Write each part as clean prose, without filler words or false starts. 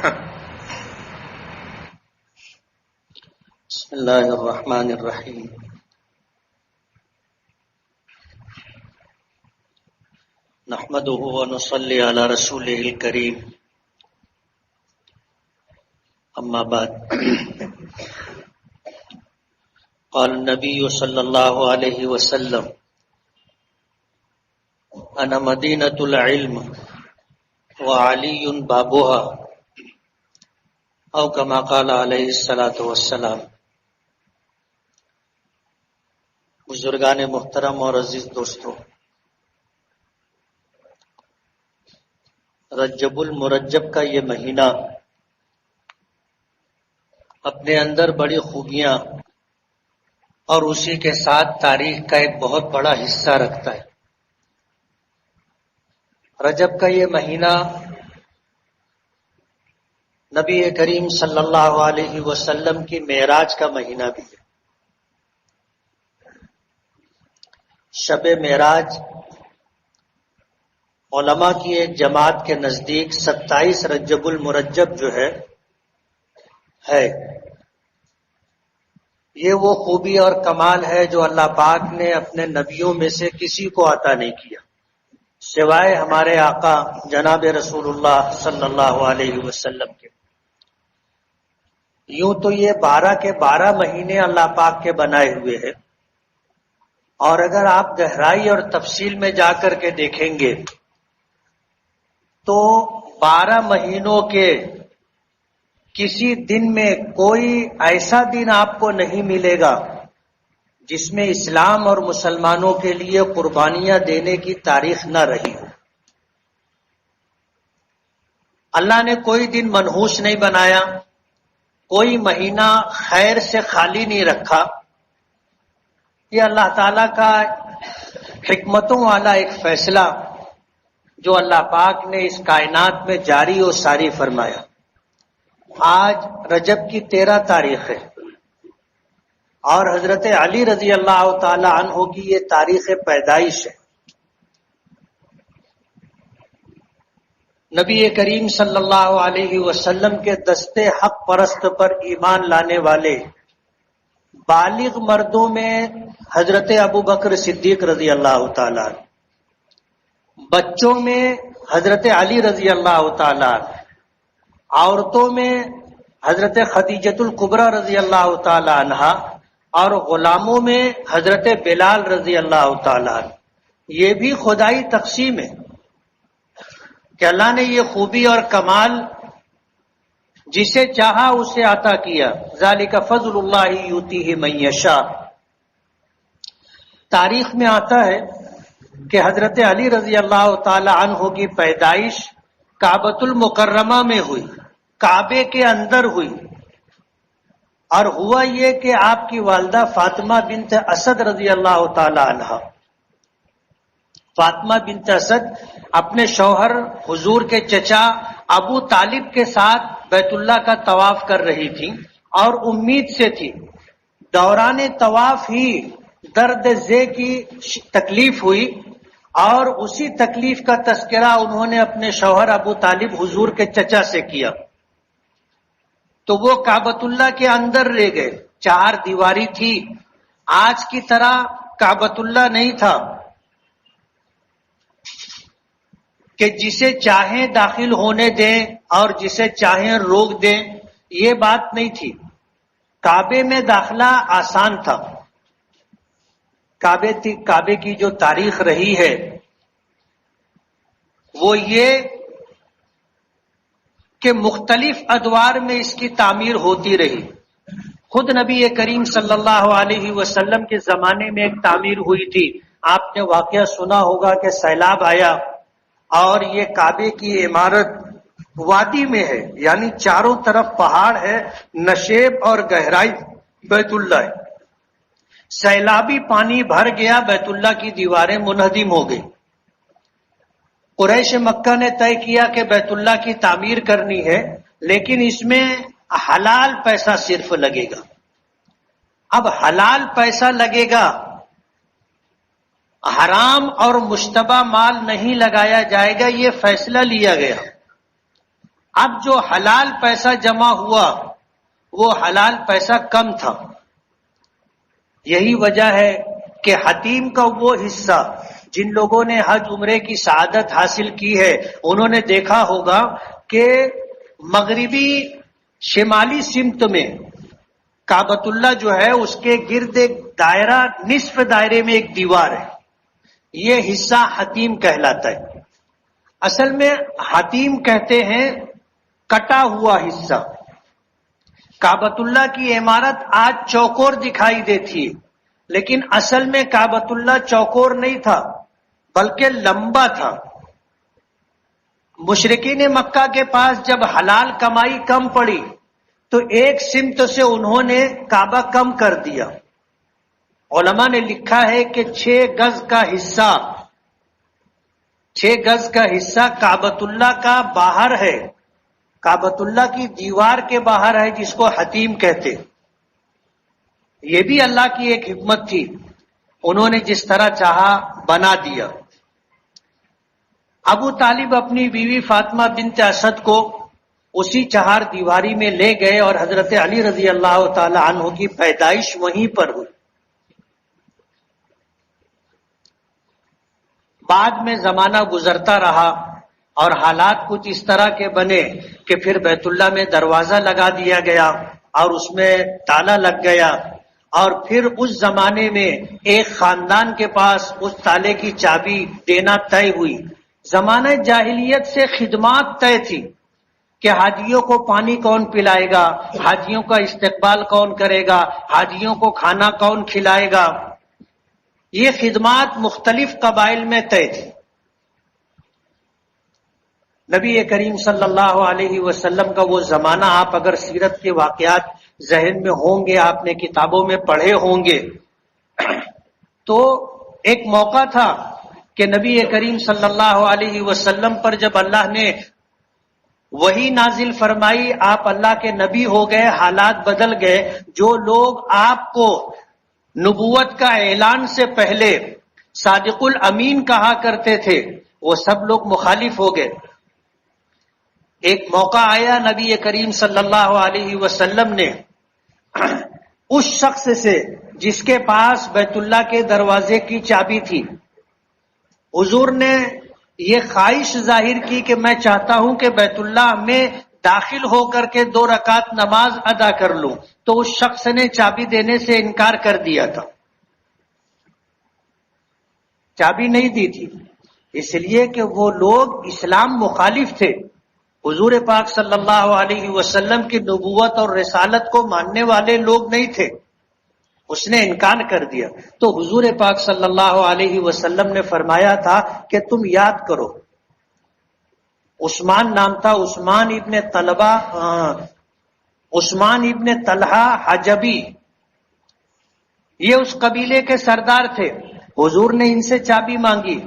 بسم اللہ الرحمن الرحیم نحمده ونصلي على رسوله الكريم اما بعد قال النبي صلى الله عليه وسلم انا مدينة العلم وعلي بابها او كما قال عليه الصلاة والسلام۔ بزرگان محترم اور عزیز دوستو، رجب المرجب کا یہ مہینہ اپنے اندر بڑی خوبیاں اور اسی کے ساتھ تاریخ کا ایک بہت بڑا حصہ رکھتا ہے۔ رجب کا یہ مہینہ نبی کریم صلی اللہ علیہ وسلم کی معراج کا مہینہ بھی ہے۔ شب معراج علماء کی ایک جماعت کے نزدیک 27 رجب المرجب جو ہے یہ وہ خوبی اور کمال ہے جو اللہ پاک نے اپنے نبیوں میں سے کسی کو عطا نہیں کیا سوائے ہمارے آقا جناب رسول اللہ صلی اللہ علیہ وسلم کے۔ یوں تو یہ 12 کے 12 مہینے اللہ پاک کے بنائے ہوئے ہیں، اور اگر آپ گہرائی اور تفصیل میں جا کر کے دیکھیں گے تو 12 مہینوں کے کسی دن میں کوئی ایسا دن آپ کو نہیں ملے گا جس میں اسلام اور مسلمانوں کے لیے قربانیاں دینے کی تاریخ نہ رہی ہو۔ اللہ نے کوئی دن منحوس نہیں بنایا، کوئی مہینہ خیر سے خالی نہیں رکھا۔ یہ اللہ تعالیٰ کا حکمتوں والا ایک فیصلہ جو اللہ پاک نے اس کائنات میں جاری و ساری فرمایا۔ آج رجب کی 13 تاریخ ہے اور حضرت علی رضی اللہ تعالی عنہ کی یہ تاریخ پیدائش ہے۔ نبی کریم صلی اللہ علیہ وسلم کے دستے حق پرست پر ایمان لانے والے بالغ مردوں میں حضرت ابو بکر صدیق رضی اللہ تعالی عنہ، بچوں میں حضرت علی رضی اللہ تعالی عنہ، عورتوں میں حضرت خدیجۃ الکبریٰ رضی اللہ تعالی عنہ، اور غلاموں میں حضرت بلال رضی اللہ تعالی عنہ۔ یہ بھی خدائی تقسیم ہے کہ اللہ نے یہ خوبی اور کمال جسے چاہا اسے عطا کیا۔ ذالک فضل اللہ یؤتیہ من یشاء۔ تاریخ میں آتا ہے کہ حضرت علی رضی اللہ تعالی عنہ کی پیدائش کعبۃ المکرمہ میں ہوئی، کعبے کے اندر ہوئی، اور ہوا یہ کہ آپ کی والدہ فاطمہ بنت اسد رضی اللہ تعالی عنہ، فاطمہ بنت اسد اپنے شوہر حضور کے چچا ابو طالب کے ساتھ بیت اللہ کا طواف کر رہی تھی اور امید سے تھی۔ دوران طواف ہی درد زے کی تکلیف ہوئی اور اسی تکلیف کا تذکرہ انہوں نے اپنے شوہر ابو طالب حضور کے چچا سے کیا، تو وہ کعبۃ اللہ کے اندر لے گئے۔ 4 دیواری تھی، آج کی طرح کعبۃ اللہ نہیں تھا کہ جسے چاہیں داخل ہونے دیں اور جسے چاہیں روک دیں، یہ بات نہیں تھی۔ کعبے میں داخلہ آسان تھا۔ کعبے کی جو تاریخ رہی ہے وہ یہ کہ مختلف ادوار میں اس کی تعمیر ہوتی رہی۔ خود نبی کریم صلی اللہ علیہ وسلم کے زمانے میں ایک تعمیر ہوئی تھی۔ آپ نے واقعہ سنا ہوگا کہ سیلاب آیا اور یہ کعبے کی عمارت وادی میں ہے، یعنی چاروں طرف پہاڑ ہے، نشیب اور گہرائی بیت اللہ ہے۔ سیلابی پانی بھر گیا، بیت اللہ کی دیواریں منہدم ہو گئی۔ قریش مکہ نے طے کیا کہ بیت اللہ کی تعمیر کرنی ہے، لیکن اس میں حلال پیسہ صرف لگے گا۔ اب حلال پیسہ لگے گا، حرام اور مشتبہ مال نہیں لگایا جائے گا، یہ فیصلہ لیا گیا۔ اب جو حلال پیسہ جمع ہوا وہ حلال پیسہ کم تھا. یہی وجہ ہے کہ حتیم کا وہ حصہ، جن لوگوں نے حج عمرے کی سعادت حاصل کی ہے انہوں نے دیکھا ہوگا کہ مغربی شمالی سمت میں کعبۃ اللہ جو ہے اس کے گرد ایک دائرہ، نصف دائرے میں ایک دیوار ہے. یہ حصہ حتیم کہلاتا ہے. اصل میں حتیم کہتے ہیں کٹا ہوا حصہ. کعبۃ اللہ کی عمارت آج چوکور دکھائی دیتی ہے، لیکن اصل میں کعبۃ اللہ چوکور نہیں تھا بلکہ لمبا تھا. مشرکین مکہ کے پاس جب حلال کمائی کم پڑی تو ایک سمت سے انہوں نے کعبہ کم کر دیا. علماء نے لکھا ہے کہ 6 گز کا حصہ کعبۃ اللہ کا باہر ہے، کعبۃ اللہ کی دیوار کے باہر ہے، جس کو حتیم کہتے. یہ بھی اللہ کی ایک حکمت تھی، انہوں نے جس طرح چاہا بنا دیا. ابو طالب اپنی بیوی فاطمہ بنت اسد کو اسی چہار دیواری میں لے گئے اور حضرت علی رضی اللہ تعالی عنہ کی پیدائش وہیں پر ہوئی. بعد میں زمانہ گزرتا رہا اور حالات کچھ اس طرح کے بنے کہ پھر بیت اللہ میں دروازہ لگا دیا گیا اور اس میں تالا لگ گیا، اور پھر اس زمانے میں ایک خاندان کے پاس اس تالے کی چابی دینا طے ہوئی. زمانہ جاہلیت سے خدمات طے تھی کہ حاجیوں کو پانی کون پلائے گا، حاجیوں کا استقبال کون کرے گا، حاجیوں کو کھانا کون کھلائے گا. یہ خدمات مختلف قبائل میں طے تھی. نبی کریم صلی اللہ علیہ وسلم کا وہ زمانہ، آپ اگر سیرت کے واقعات ذہن میں ہوں گے، آپ نے کتابوں میں پڑھے ہوں گے، تو ایک موقع تھا کہ نبی کریم صلی اللہ علیہ وسلم پر جب اللہ نے وحی نازل فرمائی، آپ اللہ کے نبی ہو گئے، حالات بدل گئے. جو لوگ آپ کو نبوت کا اعلان سے پہلے صادق الامین کہا کرتے تھے وہ سب لوگ مخالف ہو گئے. ایک موقع آیا، نبی کریم صلی اللہ علیہ وسلم نے اس شخص سے جس کے پاس بیت اللہ کے دروازے کی چابی تھی، حضور نے یہ خواہش ظاہر کی کہ میں چاہتا ہوں کہ بیت اللہ میں داخل ہو کر کے 2 رکعت نماز ادا کر لوں. تو اس شخص نے چابی دینے سے انکار کر دیا تھا، چابی نہیں دی تھی، اس لیے کہ وہ لوگ اسلام مخالف تھے، حضور پاک صلی اللہ علیہ وسلم کی نبوت اور رسالت کو ماننے والے لوگ نہیں تھے. اس نے انکار کر دیا. تو حضور پاک صلی اللہ علیہ وسلم نے فرمایا تھا کہ تم یاد کرو، عثمان نام تھا، عثمان ابن طلحہ حجبی، یہ اس قبیلے کے سردار تھے. حضور نے ان سے چابی مانگی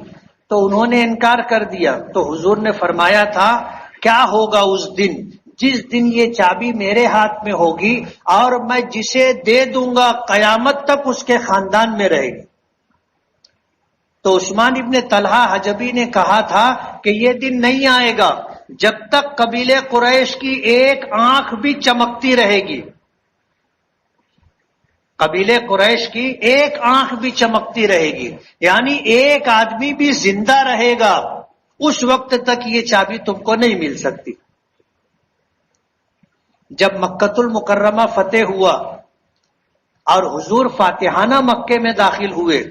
تو انہوں نے انکار کر دیا. تو حضور نے فرمایا تھا کیا ہوگا اس دن جس دن یہ چابی میرے ہاتھ میں ہوگی اور میں جسے دے دوں گا قیامت تک اس کے خاندان میں رہے گی. تو عثمان ابن طلحہ حجبی نے کہا تھا کہ یہ دن نہیں آئے گا جب تک قبیلے قریش کی ایک آنکھ بھی چمکتی رہے گی. قبیلے قریش کی ایک آنکھ بھی چمکتی رہے گی، یعنی ایک آدمی بھی زندہ رہے گا، اس وقت تک یہ چابی تم کو نہیں مل سکتی. جب مکۃ المکرمہ فتح ہوا اور حضور فاتحانہ مکے میں داخل ہوئے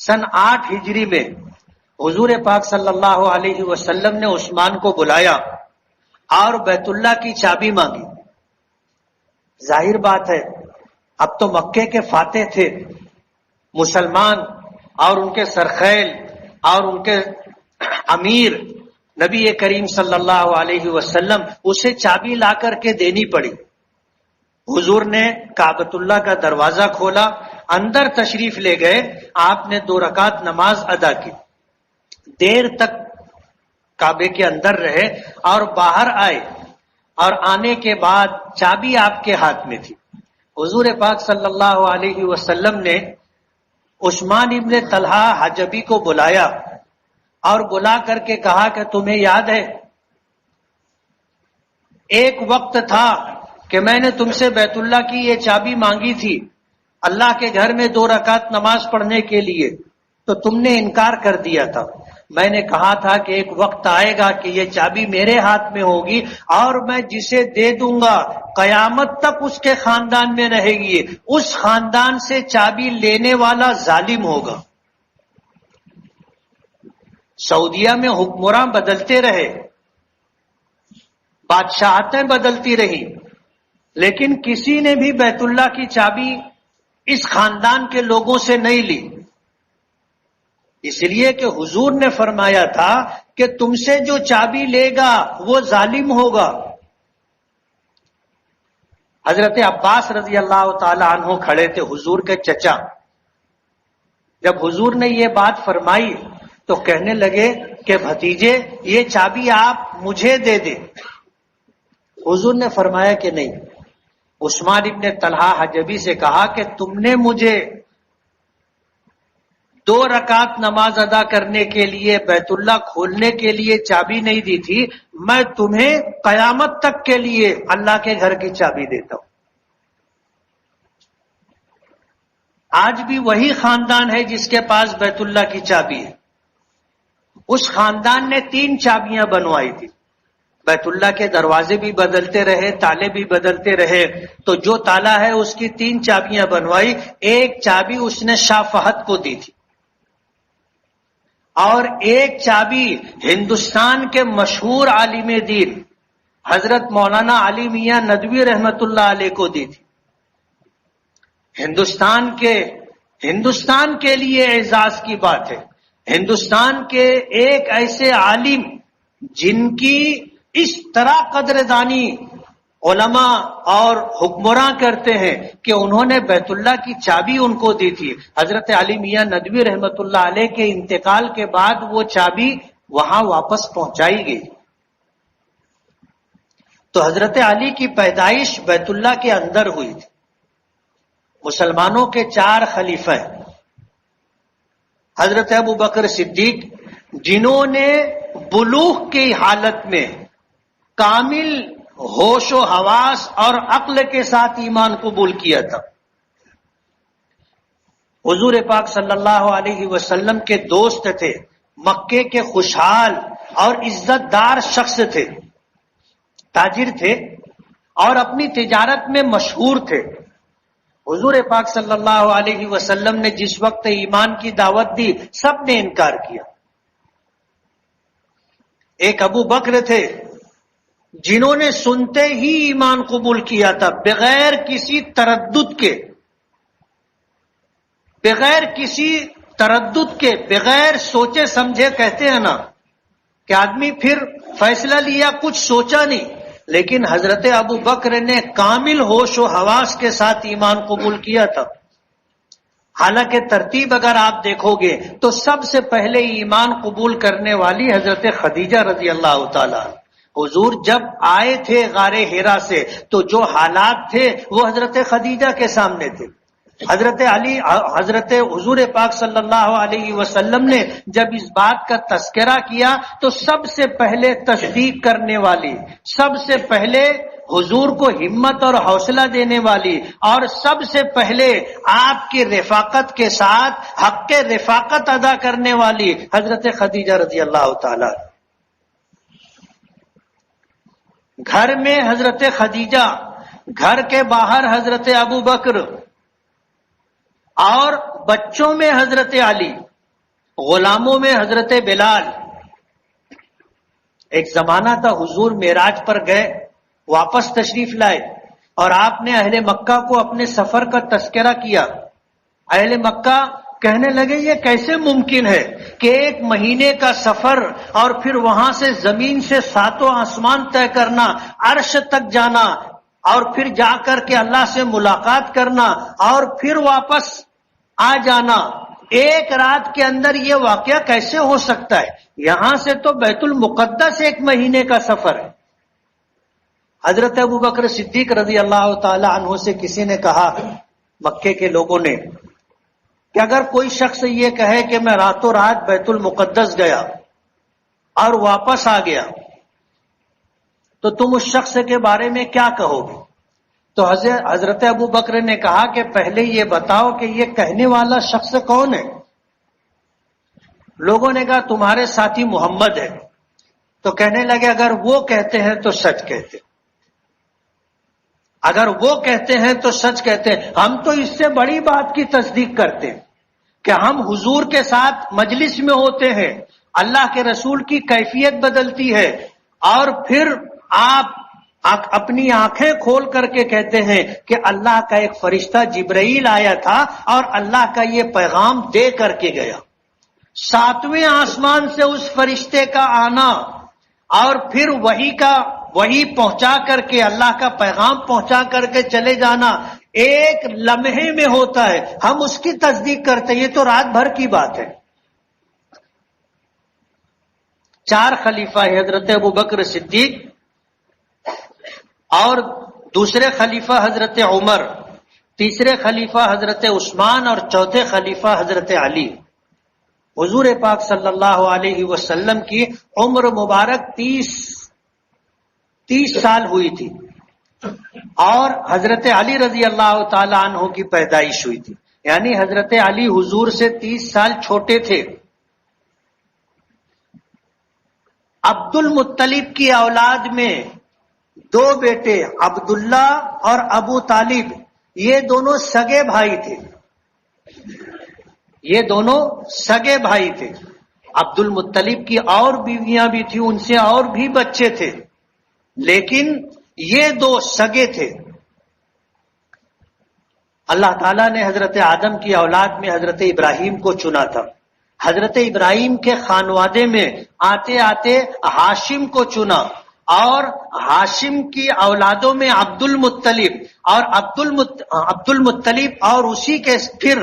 سن 8 ہجری میں، حضور پاک صلی اللہ علیہ وسلم نے عثمان کو بلایا اور بیت اللہ کی چابی مانگی. ظاہر بات ہے اب تو مکے کے فاتح تھے مسلمان، اور ان کے سرخیل اور ان کے امیر نبی کریم صلی اللہ علیہ وسلم، اسے چابی لا کر کے دینی پڑی. حضور نے کعبۃ اللہ کا دروازہ کھولا، اندر تشریف لے گئے، آپ نے 2 رکعت نماز ادا کی، دیر تک کعبے کے اندر رہے اور باہر آئے، اور آنے کے بعد چابی آپ کے ہاتھ میں تھی. حضور پاک صلی اللہ علیہ وسلم نے عثمان ابن طلحہ حجبی کو بلایا اور بلا کر کے کہا کہ تمہیں یاد ہے ایک وقت تھا کہ میں نے تم سے بیت اللہ کی یہ چابی مانگی تھی اللہ کے گھر میں 2 رکعت نماز پڑھنے کے لیے، تو تم نے انکار کر دیا تھا۔ میں نے کہا تھا کہ ایک وقت آئے گا کہ یہ چابی میرے ہاتھ میں ہوگی اور میں جسے دے دوں گا قیامت تک اس کے خاندان میں رہے گی، اس خاندان سے چابی لینے والا ظالم ہوگا۔ سعودیہ میں حکمراں بدلتے رہے، بادشاہتیں بدلتی رہی، لیکن کسی نے بھی بیت اللہ کی چابی اس خاندان کے لوگوں سے نہیں لی، اس لیے کہ حضور نے فرمایا تھا کہ تم سے جو چابی لے گا وہ ظالم ہوگا۔ حضرت عباس رضی اللہ تعالی عنہ کھڑے تھے، حضور کے چچا۔ جب حضور نے یہ بات فرمائی تو کہنے لگے کہ بھتیجے یہ چابی آپ مجھے دے دیں۔ حضور نے فرمایا کہ نہیں۔ عثمان ابن طلحہ حجبی سے کہا کہ تم نے مجھے 2 رکعت نماز ادا کرنے کے لیے بیت اللہ کھولنے کے لیے چابی نہیں دی تھی، میں تمہیں قیامت تک کے لیے اللہ کے گھر کی چابی دیتا ہوں۔ آج بھی وہی خاندان ہے جس کے پاس بیت اللہ کی چابی ہے۔ اس خاندان نے 3 چابیاں بنوائی تھی، بیت اللہ کے دروازے بھی بدلتے رہے، تالے بھی بدلتے رہے، تو جو تالا ہے اس کی 3 چابیاں بنوائی۔ ایک چابی اس نے شاہ فہد کو دی تھی، اور ایک چابی ہندوستان کے مشہور عالم دین حضرت مولانا علی میاں ندوی رحمت اللہ علیہ کو دی تھی۔ ہندوستان کے لیے اعزاز کی بات ہے، ہندوستان کے ایک ایسے عالم جن کی اس طرح قدردانی علماء اور حکمراں کرتے ہیں کہ انہوں نے بیت اللہ کی چابی ان کو دی تھی۔ حضرت علی میاں ندوی رحمت اللہ علیہ کے انتقال کے بعد وہ چابی وہاں واپس پہنچائی گئی۔ تو حضرت علی کی پیدائش بیت اللہ کے اندر ہوئی تھی۔ مسلمانوں کے 4 خلیفہ ہیں، حضرت ابو بکر صدیق جنہوں نے بلوغ کی حالت میں کامل ہوش و حواس اور عقل کے ساتھ ایمان قبول کیا تھا، حضور پاک صلی اللہ علیہ وسلم کے دوست تھے، مکے کے خوشحال اور عزت دار شخص تھے، تاجر تھے اور اپنی تجارت میں مشہور تھے۔ حضور پاک صلی اللہ علیہ وسلم نے جس وقت ایمان کی دعوت دی سب نے انکار کیا۔ ایک ابو بکر تھے جنہوں نے سنتے ہی ایمان قبول کیا تھا، بغیر کسی تردد کے، بغیر سوچے سمجھے، کہتے ہیں نا کہ آدمی پھر فیصلہ لیا، کچھ سوچا نہیں، لیکن حضرت ابو بکر نے کامل ہوش و حواس کے ساتھ ایمان قبول کیا تھا۔ حالانکہ ترتیب اگر آپ دیکھو گے تو سب سے پہلے ایمان قبول کرنے والی حضرت خدیجہ رضی اللہ تعالی۔ حضور جب آئے تھے غار حرا سے تو جو حالات تھے وہ حضرت خدیجہ کے سامنے تھے۔ حضرت حضور پاک صلی اللہ علیہ وسلم نے جب اس بات کا تذکرہ کیا تو سب سے پہلے تصدیق کرنے والی، سب سے پہلے حضور کو ہمت اور حوصلہ دینے والی، اور سب سے پہلے آپ کی رفاقت کے ساتھ حق رفاقت ادا کرنے والی حضرت خدیجہ رضی اللہ تعالی۔ گھر میں حضرت خدیجہ، گھر کے باہر حضرت ابو بکر، اور بچوں میں حضرت علی، غلاموں میں حضرت بلال۔ ایک زمانہ تھا حضور معراج پر گئے، واپس تشریف لائے، اور آپ نے اہل مکہ کو اپنے سفر کا تذکرہ کیا۔ اہل مکہ کہنے لگے یہ کیسے ممکن ہے کہ 1 مہینے کا سفر اور پھر وہاں سے زمین سے 7 آسمان طے کرنا، عرش تک جانا، اور پھر جا کر کے اللہ سے ملاقات کرنا اور پھر واپس آ جانا، 1 رات کے اندر یہ واقعہ کیسے ہو سکتا ہے؟ یہاں سے تو بیت المقدس 1 مہینے کا سفر ہے۔ حضرت ابو بکر صدیق رضی اللہ تعالی عنہ سے کسی نے کہا، مکے کے لوگوں نے، کہ اگر کوئی شخص یہ کہے کہ میں راتوں رات بیت المقدس گیا اور واپس آ گیا تو تم اس شخص کے بارے میں کیا کہو گے؟ تو حضرت ابو بکر نے کہا کہ پہلے یہ بتاؤ کہ یہ کہنے والا شخص کون ہے؟ لوگوں نے کہا تمہارے ساتھی محمد ہے. تو کہنے لگے اگر وہ کہتے ہیں تو سچ کہتے، اگر وہ کہتے ہیں تو سچ کہتے ہیں. ہم تو اس سے بڑی بات کی تصدیق کرتے ہیں کہ ہم حضور کے ساتھ مجلس میں ہوتے ہیں، اللہ کے رسول کی کیفیت بدلتی ہے، اور پھر آپ اپنی آنکھیں کھول کر کے کہتے ہیں کہ اللہ کا ایک فرشتہ جبرائیل آیا تھا اور اللہ کا یہ پیغام دے کر کے گیا. 7ویں آسمان سے اس فرشتے کا آنا اور پھر وہی پہنچا کر کے اللہ کا پیغام پہنچا کر کے چلے جانا ایک لمحے میں ہوتا ہے، ہم اس کی تصدیق کرتے ہیں. یہ تو رات بھر کی بات ہے. 4 خلیفہ حضرت ابوبکر صدیق، اور دوسرے خلیفہ حضرت عمر، تیسرے خلیفہ حضرت عثمان، اور چوتھے خلیفہ حضرت علی. حضور پاک صلی اللہ علیہ وسلم کی عمر مبارک 30 سال ہوئی تھی، اور حضرت علی رضی اللہ تعالی عنہ کی پیدائش ہوئی تھی، یعنی حضرت علی حضور سے 30 سال چھوٹے تھے. عبد المطلب کی اولاد میں 2 بیٹے عبداللہ اور ابو طالب، یہ دونوں سگے بھائی تھے. یہ دونوں سگے بھائی تھے. عبد المطلب کی اور بیویاں بھی تھیں، ان سے اور بھی بچے تھے، لیکن یہ 2 سگے تھے. اللہ تعالیٰ نے حضرت آدم کی اولاد میں حضرت ابراہیم کو چنا تھا. حضرت ابراہیم کے خانوادے میں آتے آتے ہاشم کو چنا، اور ہاشم کی اولادوں میں عبد المطلب، اور عبد المطلب اور اسی کے پھر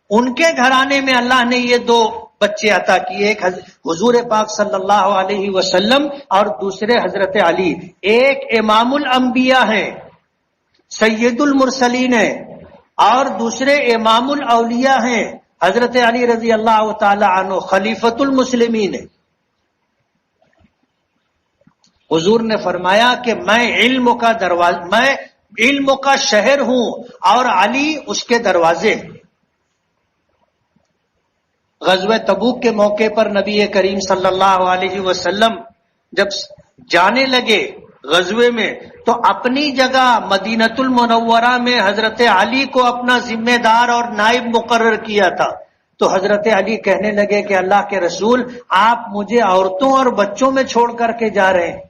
ان کے گھرانے میں اللہ نے یہ 2 بچے عطا کیے، ایک حضور پاک صلی اللہ علیہ وسلم اور دوسرے حضرت علی. ایک امام الانبیاء ہیں، سید المرسلین ہیں، اور دوسرے امام الاولیاء ہیں، حضرت علی رضی اللہ تعالی عنہ خلیفۃ المسلمین ہیں. حضور نے فرمایا کہ میں علم کا شہر ہوں اور علی اس کے دروازے. غزوہ تبوک کے موقع پر نبی کریم صلی اللہ علیہ وسلم جب جانے لگے غزوے میں تو اپنی جگہ مدینۃ المنورہ میں حضرت علی کو اپنا ذمہ دار اور نائب مقرر کیا تھا. تو حضرت علی کہنے لگے کہ اللہ کے رسول آپ مجھے عورتوں اور بچوں میں چھوڑ کر کے جا رہے ہیں،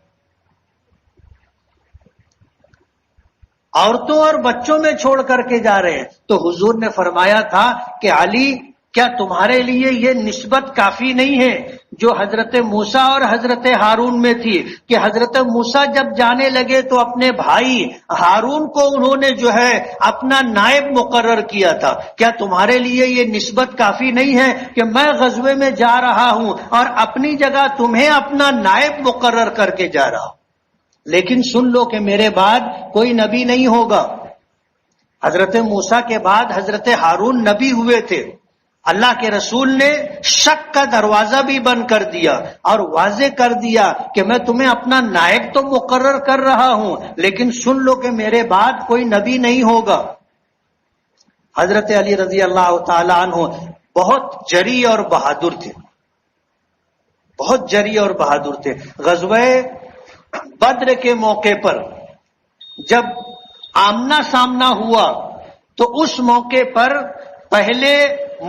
عورتوں اور بچوں میں چھوڑ کر کے جا رہے ہیں. تو حضور نے فرمایا تھا کہ علی کیا تمہارے لیے یہ نسبت کافی نہیں ہے جو حضرت موسیٰ اور حضرت ہارون میں تھی، کہ حضرت موسیٰ جب جانے لگے تو اپنے بھائی ہارون کو انہوں نے جو ہے اپنا نائب مقرر کیا تھا. کیا تمہارے لیے یہ نسبت کافی نہیں ہے کہ میں غزوے میں جا رہا ہوں اور اپنی جگہ تمہیں اپنا نائب مقرر کر کے جا رہا ہوں، لیکن سن لو کہ میرے بعد کوئی نبی نہیں ہوگا. حضرت موسیٰ کے بعد حضرت ہارون نبی ہوئے تھے. اللہ کے رسول نے شک کا دروازہ بھی بند کر دیا اور واضح کر دیا کہ میں تمہیں اپنا نائب تو مقرر کر رہا ہوں، لیکن سن لو کہ میرے بعد کوئی نبی نہیں ہوگا. حضرت علی رضی اللہ تعالی عنہ بہت جری اور بہادر تھے، بہت جری اور بہادر تھے. غزوہ بدر کے موقع پر جب آمنا سامنا ہوا تو اس موقع پر پہلے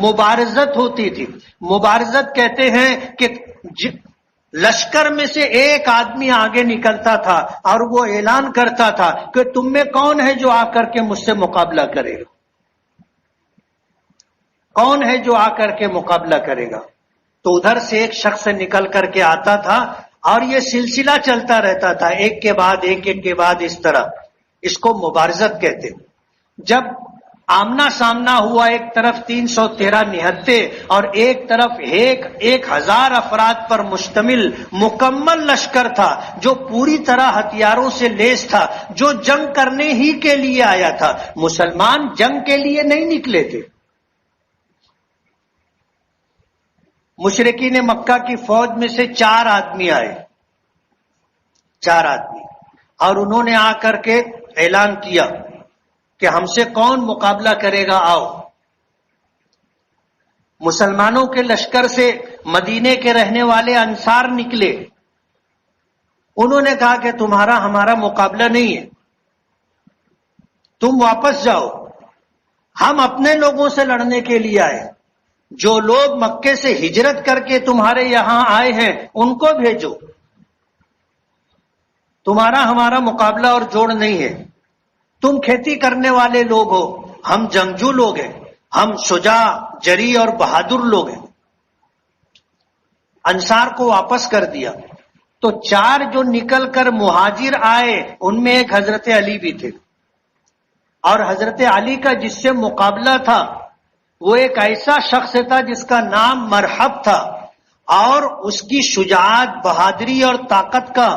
مبارزت ہوتی تھی. مبارزت کہتے ہیں کہ لشکر میں سے ایک آدمی آگے نکلتا تھا اور وہ اعلان کرتا تھا کہ تم میں کون ہے جو آ کر کے مجھ سے مقابلہ کرے گا، کون ہے جو آ کر کے مقابلہ کرے گا. تو ادھر سے ایک شخص نکل کر کے آتا تھا اور یہ سلسلہ چلتا رہتا تھا، ایک کے بعد ایک کے بعد اس طرح. اس کو مبارزت کہتے. جب آمنا سامنا ہوا، ایک طرف 313 نہتے اور ایک طرف 1000 افراد پر مشتمل مکمل لشکر تھا جو پوری طرح ہتھیاروں سے لیس تھا، جو جنگ کرنے ہی کے لیے آیا تھا. مسلمان جنگ کے لیے نہیں نکلے تھے. مشرکین مکہ کی فوج میں سے 4 آدمی آئے، 4 آدمی اور انہوں نے آ کر کے اعلان کیا کہ ہم سے کون مقابلہ کرے گا، آؤ۔ مسلمانوں کے لشکر سے مدینے کے رہنے والے انصار نکلے، انہوں نے کہا کہ تمہارا ہمارا مقابلہ نہیں ہے، تم واپس جاؤ، ہم اپنے لوگوں سے لڑنے کے لیے آئے، جو لوگ مکے سے ہجرت کر کے تمہارے یہاں آئے ہیں ان کو بھیجو، تمہارا ہمارا مقابلہ اور جوڑ نہیں ہے، تم کھیتی کرنے والے لوگ ہو، ہم جنگجو لوگ ہیں، ہم شجاع جری اور بہادر لوگ ہیں۔ انصار کو واپس کر دیا۔ تو 4 جو نکل کر مہاجر آئے ان میں ایک حضرت علی بھی تھے، اور حضرت علی کا جس سے مقابلہ تھا وہ ایک ایسا شخص تھا جس کا نام مرحب تھا، اور اس کی شجاعت، بہادری اور طاقت کا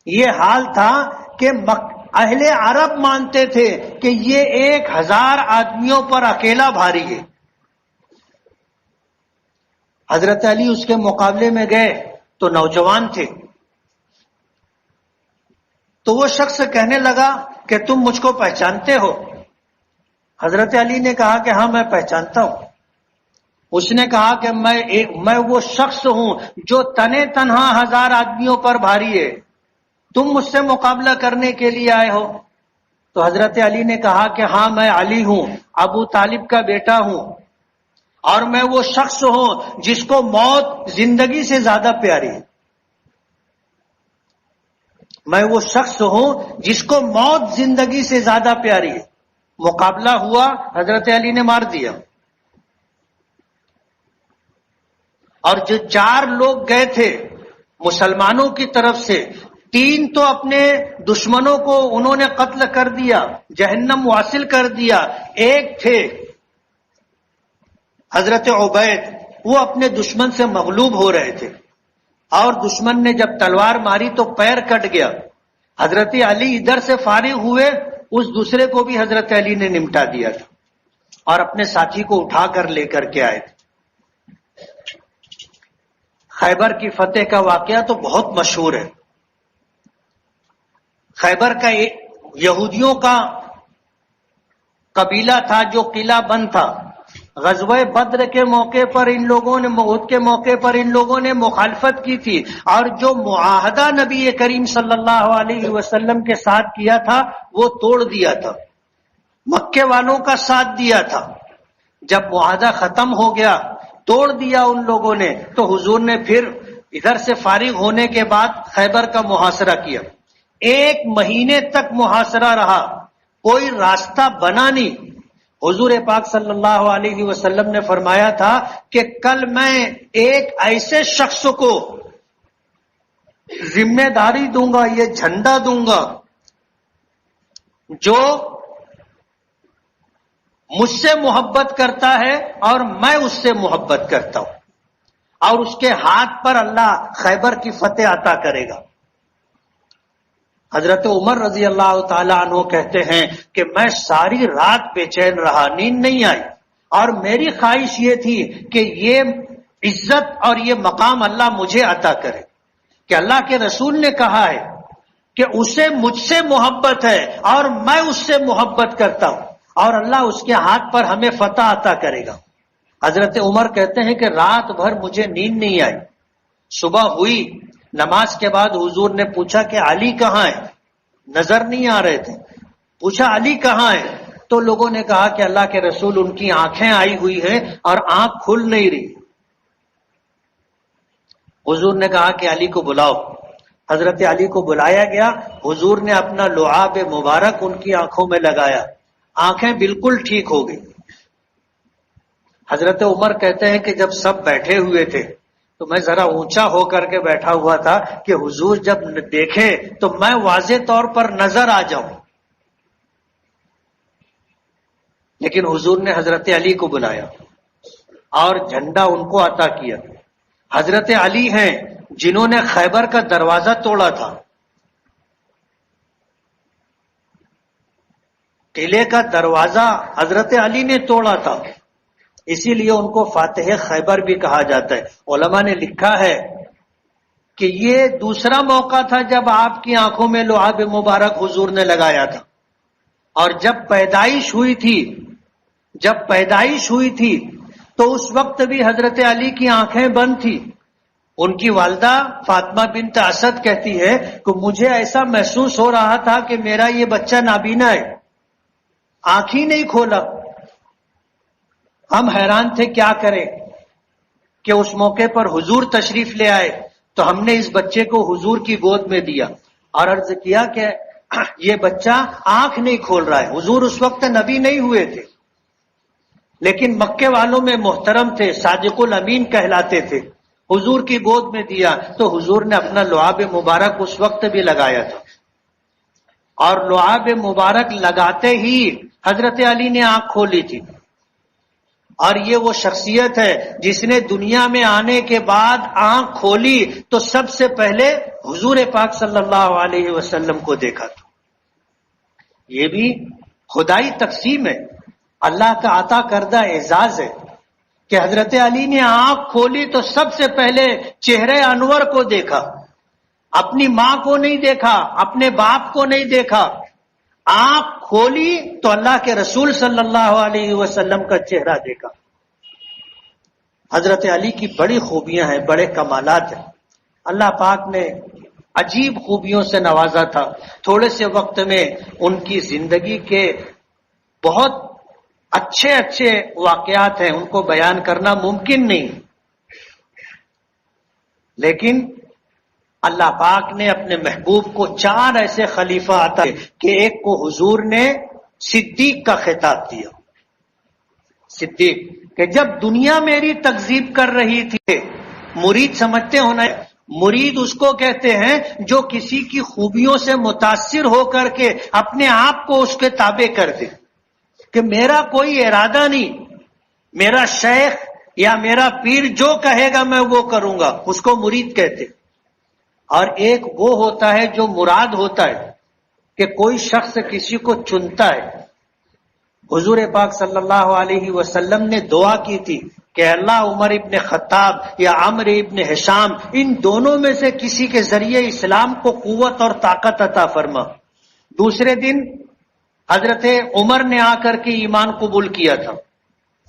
یہ حال تھا کہ اہل عرب مانتے تھے کہ یہ 1000 آدمیوں پر اکیلا بھاری ہے۔ حضرت علی اس کے مقابلے میں گئے تو نوجوان تھے، تو وہ شخص کہنے لگا کہ تم مجھ کو پہچانتے ہو؟ حضرت علی نے کہا کہ ہاں میں پہچانتا ہوں۔ اس نے کہا کہ میں وہ شخص ہوں جو تنے تنہا 1000 آدمیوں پر بھاری ہے، تم مجھ سے مقابلہ کرنے کے لیے آئے ہو؟ تو حضرت علی نے کہا کہ ہاں میں علی ہوں، ابو طالب کا بیٹا ہوں، اور میں وہ شخص ہوں جس کو موت زندگی سے زیادہ پیاری ہے، میں وہ شخص ہوں جس کو موت زندگی سے زیادہ پیاری ہے۔ مقابلہ ہوا، حضرت علی نے مار دیا، اور جو 4 لوگ گئے تھے مسلمانوں کی طرف سے، 3 تو اپنے دشمنوں کو انہوں نے قتل کر دیا، جہنم واصل کر دیا، ایک تھے حضرت عبید، وہ اپنے دشمن سے مغلوب ہو رہے تھے، اور دشمن نے جب تلوار ماری تو پیر کٹ گیا۔ حضرت علی ادھر سے فارغ ہوئے، اس دوسرے کو بھی حضرت علی نے نمٹا دیا تھا، اور اپنے ساتھی کو اٹھا کر لے کر کے آئے تھے۔ خیبر کی فتح کا واقعہ تو بہت مشہور ہے۔ خیبر کا یہودیوں کا قبیلہ تھا جو قلعہ بند تھا۔ غزوہ بدر کے موقع پر ان لوگوں نے، احد کے موقع پر ان لوگوں نے مخالفت کی تھی، اور جو معاہدہ نبی کریم صلی اللہ علیہ وسلم کے ساتھ کیا تھا وہ توڑ دیا تھا، مکے والوں کا ساتھ دیا تھا۔ جب معاہدہ ختم ہو گیا، توڑ دیا ان لوگوں نے، تو حضور نے پھر ادھر سے فارغ ہونے کے بعد خیبر کا محاصرہ کیا۔ 1 مہینے تک محاصرہ رہا، کوئی راستہ بنا نہیں۔ حضور پاک صلی اللہ علیہ وسلم نے فرمایا تھا کہ کل میں ایک ایسے شخص کو ذمہ داری دوں گا، یہ جھنڈا دوں گا، جو مجھ سے محبت کرتا ہے اور میں اس سے محبت کرتا ہوں، اور اس کے ہاتھ پر اللہ خیبر کی فتح عطا کرے گا۔ حضرت عمر رضی اللہ تعالیٰ عنہ کہتے ہیں کہ میں ساری رات بے چین رہا، نیند نہیں آئی، اور میری خواہش یہ تھی کہ یہ عزت اور یہ مقام اللہ مجھے عطا کرے، کہ اللہ کے رسول نے کہا ہے کہ اسے مجھ سے محبت ہے اور میں اس سے محبت کرتا ہوں، اور اللہ اس کے ہاتھ پر ہمیں فتح عطا کرے گا۔ حضرت عمر کہتے ہیں کہ رات بھر مجھے نیند نہیں آئی۔ صبح ہوئی، نماز کے بعد حضور نے پوچھا کہ علی کہاں ہے؟ نظر نہیں آ رہے تھے۔ پوچھا علی کہاں ہے؟ تو لوگوں نے کہا کہ اللہ کے رسول ان کی آنکھیں آئی ہوئی ہیں اور آنکھ کھل نہیں رہی۔ حضور نے کہا کہ علی کو بلاؤ۔ حضرت علی کو بلایا گیا، حضور نے اپنا لعاب مبارک ان کی آنکھوں میں لگایا، آنکھیں بالکل ٹھیک ہو گئی۔ حضرت عمر کہتے ہیں کہ جب سب بیٹھے ہوئے تھے تو میں ذرا اونچا ہو کر کے بیٹھا ہوا تھا کہ حضور جب دیکھے تو میں واضح طور پر نظر آ جاؤں، لیکن حضور نے حضرت علی کو بلایا اور جھنڈا ان کو عطا کیا۔ حضرت علی ہیں جنہوں نے خیبر کا دروازہ توڑا تھا، قلعے کا دروازہ حضرت علی نے توڑا تھا، اسی لیے ان کو فاتح خیبر بھی کہا جاتا ہے۔ علماء نے لکھا ہے کہ یہ دوسرا موقع تھا جب آپ کی آنکھوں میں لعاب مبارک حضور نے لگایا تھا، اور جب پیدائش ہوئی تھی تو اس وقت بھی حضرت علی کی آنکھیں بند تھی. ان کی والدہ فاطمہ بنت اسد کہتی ہے کہ مجھے ایسا محسوس ہو رہا تھا کہ میرا یہ بچہ نابینا ہے، آنکھ ہی نہیں کھولا. ہم حیران تھے کیا کریں، کہ اس موقع پر حضور تشریف لے آئے تو ہم نے اس بچے کو حضور کی گود میں دیا اور عرض کیا کہ یہ بچہ آنکھ نہیں کھول رہا ہے. حضور اس وقت نبی نہیں ہوئے تھے، لیکن مکے والوں میں محترم تھے، صادق الامین کہلاتے تھے. حضور کی گود میں دیا تو حضور نے اپنا لعاب مبارک اس وقت بھی لگایا تھا، اور لعاب مبارک لگاتے ہی حضرت علی نے آنکھ کھولی تھی. اور یہ وہ شخصیت ہے جس نے دنیا میں آنے کے بعد آنکھ کھولی تو سب سے پہلے حضور پاک صلی اللہ علیہ وسلم کو دیکھا تھا. یہ بھی خدائی تقسیم ہے، اللہ کا عطا کردہ اعزاز ہے کہ حضرت علی نے آنکھ کھولی تو سب سے پہلے چہرے انور کو دیکھا، اپنی ماں کو نہیں دیکھا، اپنے باپ کو نہیں دیکھا. آنکھ کھولی تو اللہ کے رسول صلی اللہ علیہ وسلم کا چہرہ دیکھا. حضرت علی کی بڑی خوبیاں ہیں، بڑے کمالات ہیں. اللہ پاک نے عجیب خوبیوں سے نوازا تھا. تھوڑے سے وقت میں ان کی زندگی کے بہت اچھے واقعات ہیں، ان کو بیان کرنا ممکن نہیں، لیکن اللہ پاک نے اپنے محبوب کو 4 ایسے خلیفہ عطا کہ ایک کو حضور نے صدیق کا خطاب دیا. صدیق کہ جب دنیا میری تکذیب کر رہی تھی، مرید سمجھتے ہونا، مرید اس کو کہتے ہیں جو کسی کی خوبیوں سے متاثر ہو کر کے اپنے آپ کو اس کے تابع کر دے، کہ میرا کوئی ارادہ نہیں، میرا شیخ یا میرا پیر جو کہے گا میں وہ کروں گا، اس کو مرید کہتے. اور ایک وہ ہوتا ہے جو مراد ہوتا ہے، کہ کوئی شخص کسی کو چنتا ہے. حضور پاک صلی اللہ علیہ وسلم نے دعا کی تھی کہ اللہ عمر ابن خطاب یا عمر ابن ہشام ان دونوں میں سے کسی کے ذریعے اسلام کو قوت اور طاقت عطا فرما. دوسرے دن حضرت عمر نے آ کر کے ایمان قبول کیا تھا،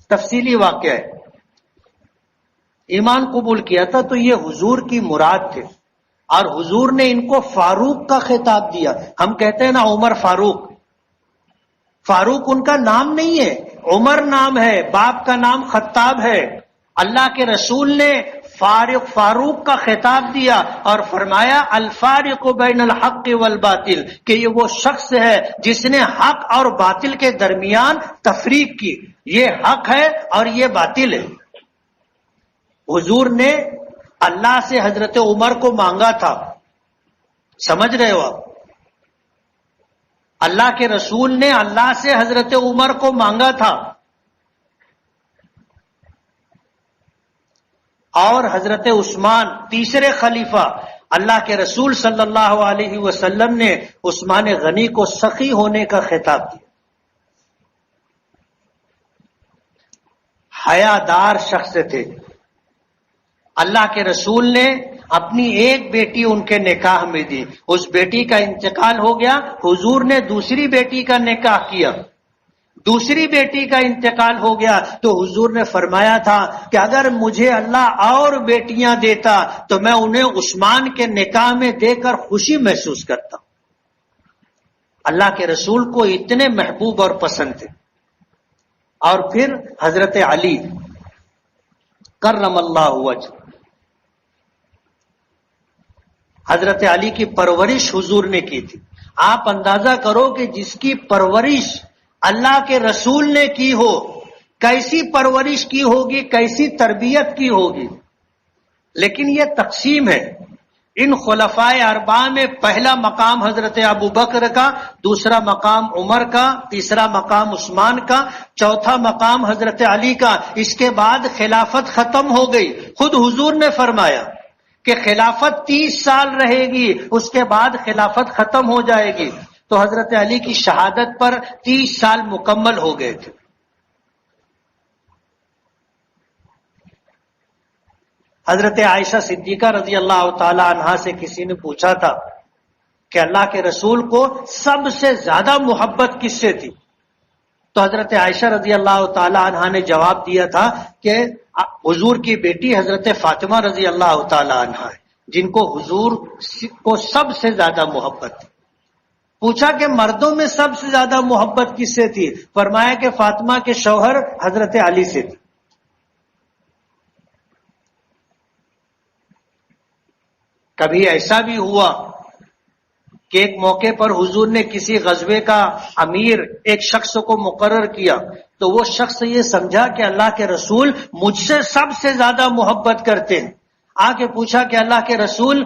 تفصیلی واقعہ ہے، ایمان قبول کیا تھا تو یہ حضور کی مراد تھے. اور حضور نے ان کو فاروق کا خطاب دیا. ہم کہتے ہیں نا عمر فاروق، فاروق ان کا نام نہیں ہے، عمر نام ہے، باپ کا نام خطاب ہے. اللہ کے رسول نے فاروق کا خطاب دیا اور فرمایا الفارق بین الحق والباطل، کہ یہ وہ شخص ہے جس نے حق اور باطل کے درمیان تفریق کی، یہ حق ہے اور یہ باطل ہے. حضور نے اللہ سے حضرت عمر کو مانگا تھا، سمجھ رہے ہو آپ؟ اللہ کے رسول نے اللہ سے حضرت عمر کو مانگا تھا، اور حضرت عثمان تیسرے خلیفہ اللہ کے رسول صلی اللہ علیہ وسلم نے عثمان غنی کو سخی ہونے کا خطاب دیا. حیادار شخص تھے. اللہ کے رسول نے اپنی ایک بیٹی ان کے نکاح میں دی، اس بیٹی کا انتقال ہو گیا، حضور نے دوسری بیٹی کا نکاح کیا، دوسری بیٹی کا انتقال ہو گیا تو حضور نے فرمایا تھا کہ اگر مجھے اللہ اور بیٹیاں دیتا تو میں انہیں عثمان کے نکاح میں دے کر خوشی محسوس کرتا. اللہ کے رسول کو اتنے محبوب اور پسند تھے. اور پھر حضرت علی کرم اللہ وجہ، حضرت علی کی پرورش حضور نے کی تھی. آپ اندازہ کرو کہ جس کی پرورش اللہ کے رسول نے کی ہو، کیسی پرورش کی ہوگی، کیسی تربیت کی ہوگی. لیکن یہ تقسیم ہے. ان خلفائے اربعہ میں پہلا مقام حضرت ابو بکر کا، دوسرا مقام عمر کا، تیسرا مقام عثمان کا، چوتھا مقام حضرت علی کا. اس کے بعد خلافت ختم ہو گئی. خود حضور نے فرمایا کہ خلافت 30 سال رہے گی، اس کے بعد خلافت ختم ہو جائے گی. تو حضرت علی کی شہادت پر 30 سال مکمل ہو گئے تھے. حضرت عائشہ صدیقہ رضی اللہ تعالی عنہا سے کسی نے پوچھا تھا کہ اللہ کے رسول کو سب سے زیادہ محبت کس سے تھی؟ تو حضرت عائشہ رضی اللہ تعالی عنہا نے جواب دیا تھا کہ حضور کی بیٹی حضرت فاطمہ رضی اللہ تعالی عنہا ہے، جن کو حضور کو سب سے زیادہ محبت تھی۔ پوچھا کہ مردوں میں سب سے زیادہ محبت کس سے تھی؟ فرمایا کہ فاطمہ کے شوہر حضرت علی سے تھی۔ کبھی ایسا بھی ہوا کہ ایک موقع پر حضور نے کسی غزوے کا امیر ایک شخص کو مقرر کیا، تو وہ شخص یہ سمجھا کہ اللہ کے رسول مجھ سے سب سے زیادہ محبت کرتے ہیں۔ آگے پوچھا کہ اللہ کے رسول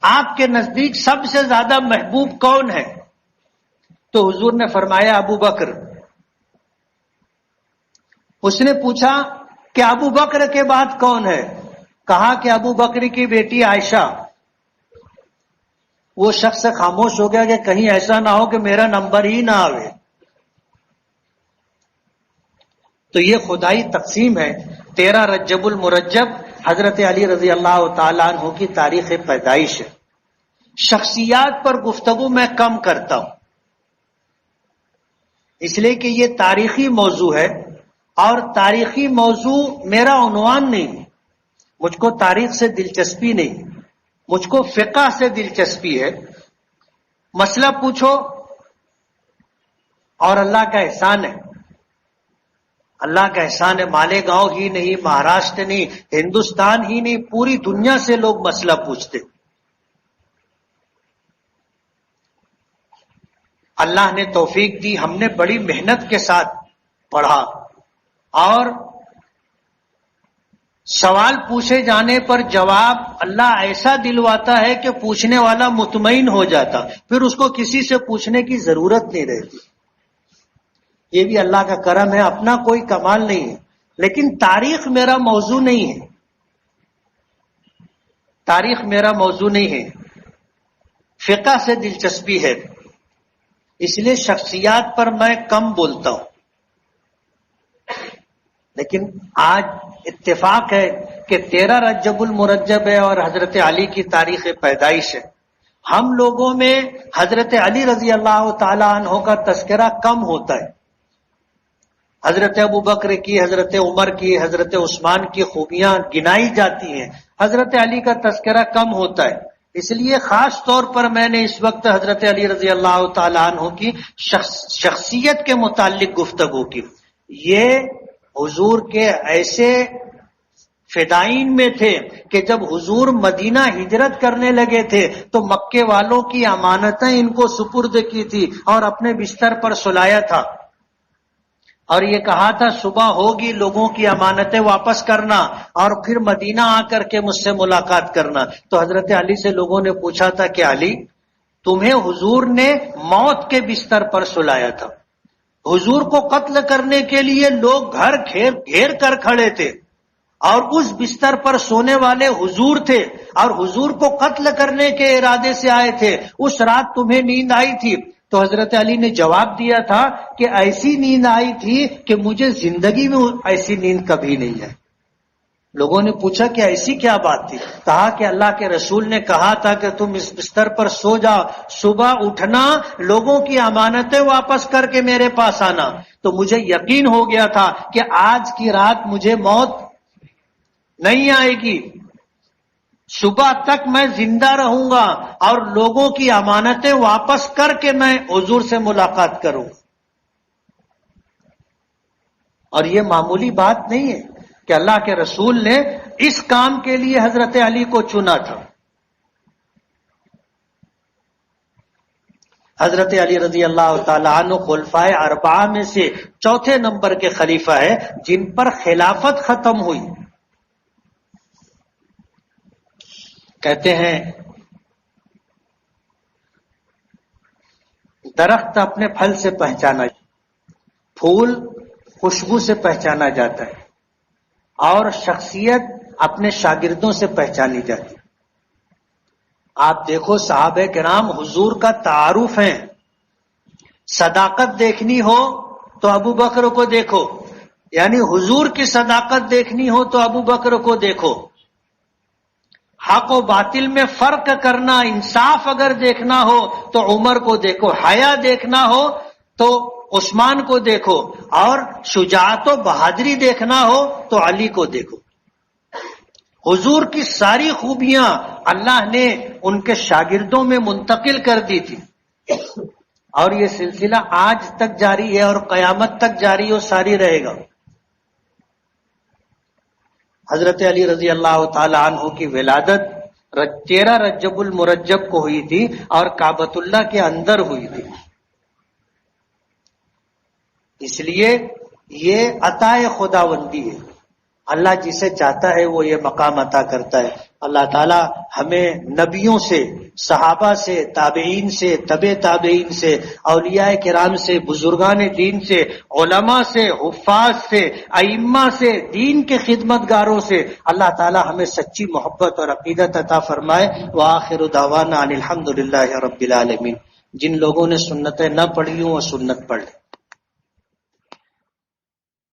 آپ کے نزدیک سب سے زیادہ محبوب کون ہے؟ تو حضور نے فرمایا ابو بکر۔ اس نے پوچھا کہ ابو بکر کے بعد کون ہے؟ کہا کہ ابو بکر کی بیٹی عائشہ۔ وہ شخص خاموش ہو گیا کہ کہیں ایسا نہ ہو کہ میرا نمبر ہی نہ آوے۔ تو یہ خدائی تقسیم ہے۔ 13 رجب المرجب حضرت علی رضی اللہ تعالیٰ عنہ کی تاریخ پیدائش ہے۔ شخصیات پر گفتگو میں کم کرتا ہوں، اس لیے کہ یہ تاریخی موضوع ہے، اور تاریخی موضوع میرا عنوان نہیں۔ مجھ کو تاریخ سے دلچسپی نہیں، مجھ کو فقہ سے دلچسپی ہے۔ مسئلہ پوچھو اور اللہ کا احسان ہے، اللہ کا احسان ہے، مالیگاؤں ہی نہیں، مہاراشٹر نہیں، ہندوستان ہی نہیں، پوری دنیا سے لوگ مسئلہ پوچھتے۔ اللہ نے توفیق دی، ہم نے بڑی محنت کے ساتھ پڑھا، اور سوال پوچھے جانے پر جواب اللہ ایسا دلواتا ہے کہ پوچھنے والا مطمئن ہو جاتا، پھر اس کو کسی سے پوچھنے کی ضرورت نہیں رہتی۔ یہ بھی اللہ کا کرم ہے، اپنا کوئی کمال نہیں ہے۔ لیکن تاریخ میرا موضوع نہیں ہے، تاریخ میرا موضوع نہیں ہے، فقہ سے دلچسپی ہے، اس لیے شخصیات پر میں کم بولتا ہوں۔ لیکن آج اتفاق ہے کہ 13 رجب المرجب ہے اور حضرت علی کی تاریخ پیدائش ہے۔ ہم لوگوں میں حضرت علی رضی اللہ تعالی عنہ کا تذکرہ کم ہوتا ہے۔ حضرت ابو بکر کی، حضرت عمر کی، حضرت عثمان کی خوبیاں گنائی جاتی ہیں، حضرت علی کا تذکرہ کم ہوتا ہے۔ اس لیے خاص طور پر میں نے اس وقت حضرت علی رضی اللہ تعالی عنہ کی شخصیت کے متعلق گفتگو کی۔ یہ حضور کے ایسے فدائین میں تھے کہ جب حضور مدینہ ہجرت کرنے لگے تھے تو مکے والوں کی امانتیں ان کو سپرد کی تھی اور اپنے بستر پر سلایا تھا، اور یہ کہا تھا صبح ہوگی لوگوں کی امانتیں واپس کرنا اور پھر مدینہ آ کر کے مجھ سے ملاقات کرنا۔ تو حضرت علی سے لوگوں نے پوچھا تھا کہ علی، تمہیں حضور نے موت کے بستر پر سلایا تھا، حضور کو قتل کرنے کے لیے لوگ گھر گھیر کر کھڑے تھے، اور اس بستر پر سونے والے حضور تھے اور حضور کو قتل کرنے کے ارادے سے آئے تھے، اس رات تمہیں نیند آئی تھی؟ تو حضرت علی نے جواب دیا تھا کہ ایسی نیند آئی تھی کہ مجھے زندگی میں ایسی نیند کبھی نہیں آئی۔ لوگوں نے پوچھا کہ ایسی کیا بات تھی؟ کہا کہ اللہ کے رسول نے کہا تھا کہ تم اس بستر پر سو جاؤ، صبح اٹھنا، لوگوں کی امانتیں واپس کر کے میرے پاس آنا۔ تو مجھے یقین ہو گیا تھا کہ آج کی رات مجھے موت نہیں آئے گی، صبح تک میں زندہ رہوں گا اور لوگوں کی امانتیں واپس کر کے میں حضور سے ملاقات کروں۔ اور یہ معمولی بات نہیں ہے کہ اللہ کے رسول نے اس کام کے لیے حضرت علی کو چنا تھا۔ حضرت علی رضی اللہ تعالیٰ عنہ خلفائے اربعہ میں سے چوتھے نمبر کے خلیفہ ہے جن پر خلافت ختم ہوئی۔ کہتے ہیں درخت اپنے پھل سے پہچانا، پھول خوشبو سے پہچانا جاتا ہے، اور شخصیت اپنے شاگردوں سے پہچانی جاتی ہے۔ آپ دیکھو صحابہ کرام حضور کا تعارف ہیں، صداقت دیکھنی ہو تو ابو بکر کو دیکھو، یعنی حضور کی صداقت دیکھنی ہو تو ابو بکر کو دیکھو، حق و باطل میں فرق کرنا، انصاف اگر دیکھنا ہو تو عمر کو دیکھو، حیا دیکھنا ہو تو عثمان کو دیکھو، اور شجاعت و بہادری دیکھنا ہو تو علی کو دیکھو۔ حضور کی ساری خوبیاں اللہ نے ان کے شاگردوں میں منتقل کر دی تھی، اور یہ سلسلہ آج تک جاری ہے اور قیامت تک جاری و ساری رہے گا۔ حضرت علی رضی اللہ تعالی عنہ کی ولادت 13 رجب المرجب کو ہوئی تھی اور کعبۃ اللہ کے اندر ہوئی تھی، اس لیے یہ عطا خداوندی ہے، اللہ جسے چاہتا ہے وہ یہ مقام عطا کرتا ہے۔ اللہ تعالی ہمیں نبیوں سے، صحابہ سے، تابعین سے، تبع تابعین سے، اولیاء کرام سے، بزرگان دین سے، علماء سے، حفاظ سے، ائمہ سے، دین کے خدمت گاروں سے اللہ تعالی ہمیں سچی محبت اور عقیدت عطا فرمائے۔ وآخر دعوانا ان الحمد للہ رب العالمین۔ جن لوگوں نے سنتیں نہ پڑھی ہوں وہ سنت پڑھ لیں۔